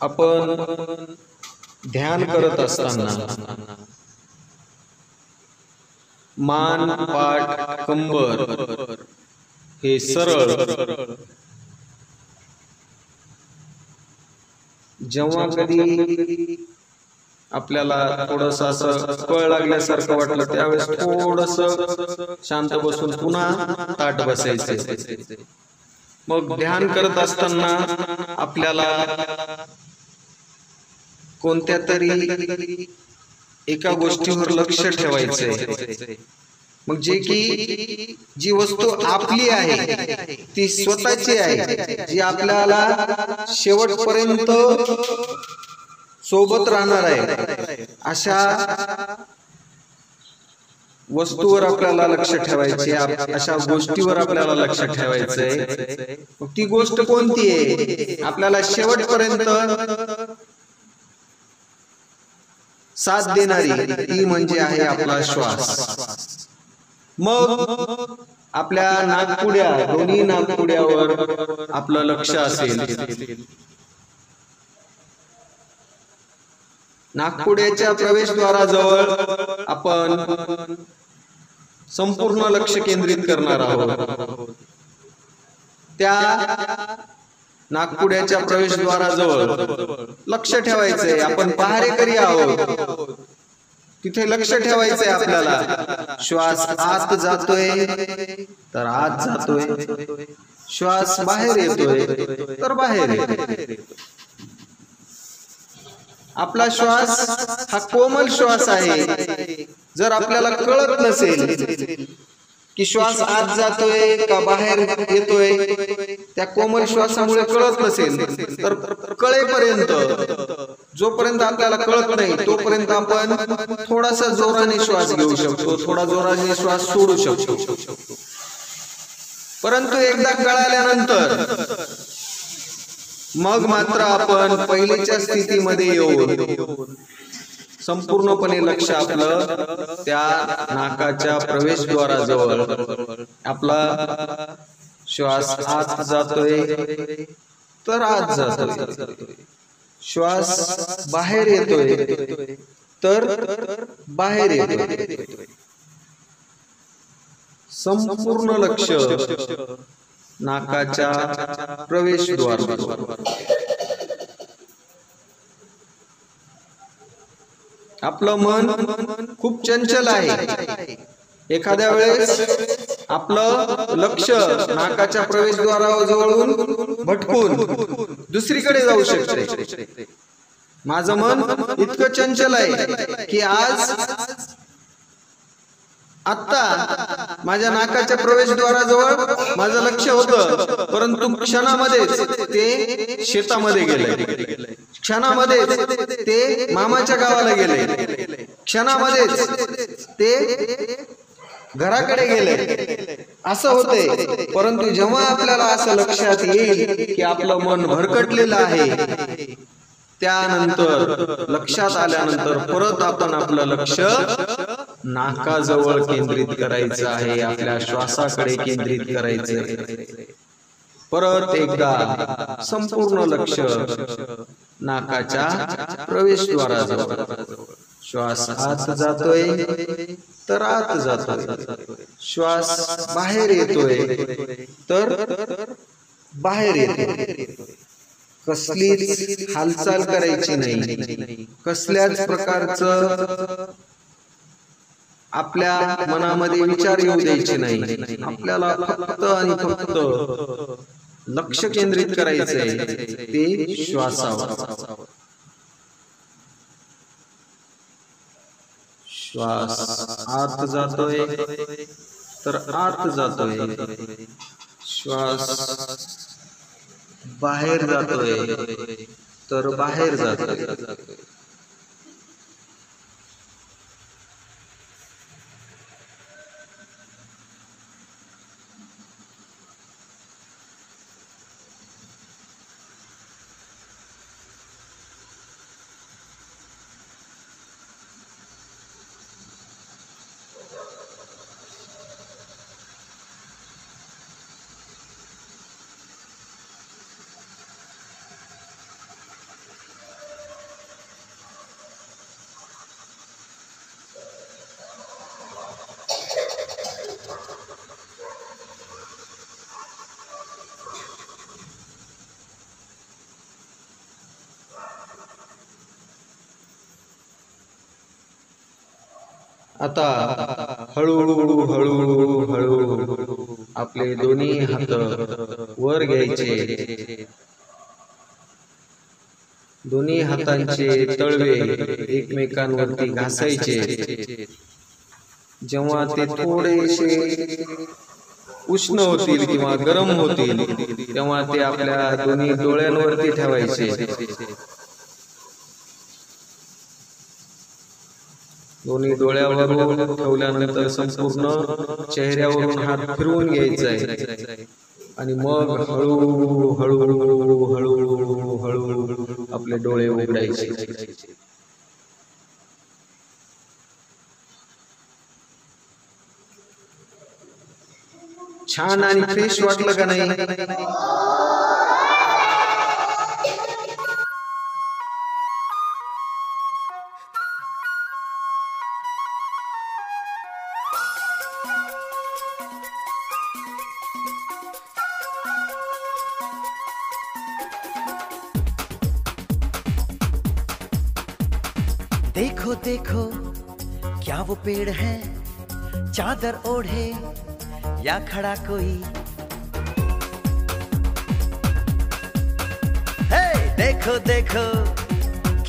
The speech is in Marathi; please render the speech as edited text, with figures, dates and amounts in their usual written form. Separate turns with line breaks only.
आपण ध्यान करत असताना मान, पाठ, कंबर हे सरळ जेव्हा कधी आपल्याला थोडंसं असं कळ लागल्यासारखं वाटलं त्यावेळेस थोडंसं शांत बसून पुन्हा ताठ बसायचे। मग ध्यान करत असताना आपल्याला कोणत्या तरी एका गोष्टीवर लक्ष ठेवायचंय। मग जी वस्तू आपली आहे ती स्वतःची आहे, जी आपल्याला शेवटपर्यंत सोबत राहणार आहे, अशा वस्तूवर आपल्याला लक्ष ठेवायचे, अशा गोष्टीवर आपल्याला लक्ष ठेवायचंय। मग ती गोष्ट कोणती आहे, आपल्याला शेवटपर्यंत साथ देणारी, ती म्हणजे आहे आपला श्वास। मग आपल्या नाकपुड्या, दोन्ही नाकपुड्यावर आपलं लक्ष असेल। नाकपुड्याच्या प्रवेशद्वाराजवळ आपण संपूर्ण लक्ष केंद्रित करणार आहोत। त्या नाकपुड्याच्या प्रवेशद्वाराजवळ लक्ष ठेवायचंय, आपण पहारेकरी आहोत, तिथे लक्ष ठेवायचंय आपल्याला। श्वास आत जातोय तर आत जातोय, श्वास बाहेर येतोय तर बाहेर येतोय। आपला श्वास हा कोमल श्वास आहे। जर आपल्याला कळत नसेल की श्वास आत जातोय का बाहेर येतोय, त्या कोमल श्वासामुळे कळत नसेल तर कळेपर्यंत, जोपर्यंत आपल्याला कळत नाही तोपर्यंत आपण थोडासा जोराने श्वास घेऊ शकतो, थोडा जोराने श्वास सोडू शकतो। परंतु एकदा कळाल्यानंतर मग मात्र आपण पहिलेच्या स्थितीमध्ये येऊन संपूर्णपणे लक्ष आपलं त्या नाकाच्या प्रवेशद्वाराजवळ, आपला श्वास आत जातोय तर आत जातोय, श्वास बाहेर येतोय तर बाहेर येतोय, संपूर्ण लक्ष नाकाच्या प्रवेशद्वारावर। आपलं मन खूप चंचल आहे, एखाद्या वेळेस आपलं लक्ष नाकाच्या प्रवेशद्वाराजवळून भटकून दुसरीकडे जाऊ शकते। माझं मन इतकं चंचल आहे की आता माझ्या नाकाच्या प्रवेशद्वाराजवळ माझं लक्ष होतं, परंतु क्षणामध्येच ते शेतामध्ये गेले, क्षणामध्येच ते मामाच्या गावाला गेले, क्षणामध्येच ते घराकडे गेले, असं होते। परंतु जेव्हा आपल्याला असं लक्षात येईल की आपलं मन भरकटलेलं आहे, त्यानंतर लक्षात आल्यानंतर परत आपण आपलं लक्ष नाकाजवळ केंद्रित करायचं आहे, आपल्या श्वासाकडे केंद्रित करायचं आहे। परत एकदा संपूर्ण लक्ष नाकाच्या प्रवेशद्वाराजवळ, श्वास आत जातोय तर आत जातोय, श्वास बाहेर येतोय तर बाहेर येतोय। कसलीच हालचाल करायची नाही, कसल्याच प्रकारचं आपल्या मनामध्ये विचार येऊ द्यायचे नाही। आपल्याला फक्त आणि फक्त लक्ष केंद्रित करायचंय ते श्वासावर। श्वास आत जातोय तर आत जातोय, श्वास बाहेर जातोय तर बाहेर जातोय। आता हळूहळू हळूहळू हळूहळू आपले दोन्ही हात वर घ्यायचे, दोन्ही हातांचे तळवे एकमेकांवरती घासायचे. जेव्हा ते थोडेसे उष्ण होतील किंवा गरम होतील तेव्हा ते आपल्या दोन्ही डोळ्यांवरती ठेवायचे. दोन्ही डोळ्यावर ठेवल्यानंतर संपूर्ण चेहऱ्यावरून हात फिरवून घ्यायचा आहे आणि मग हळूहळू हळूहळू हळूहळू हळूहळू आपले डोळे उघडायचे. छान आणि फ्रेश वाटलं का नाही?
देखो देखो क्या वो पेड़ है, चादर ओढ़े या खड़ा कोई। हे देखो देखो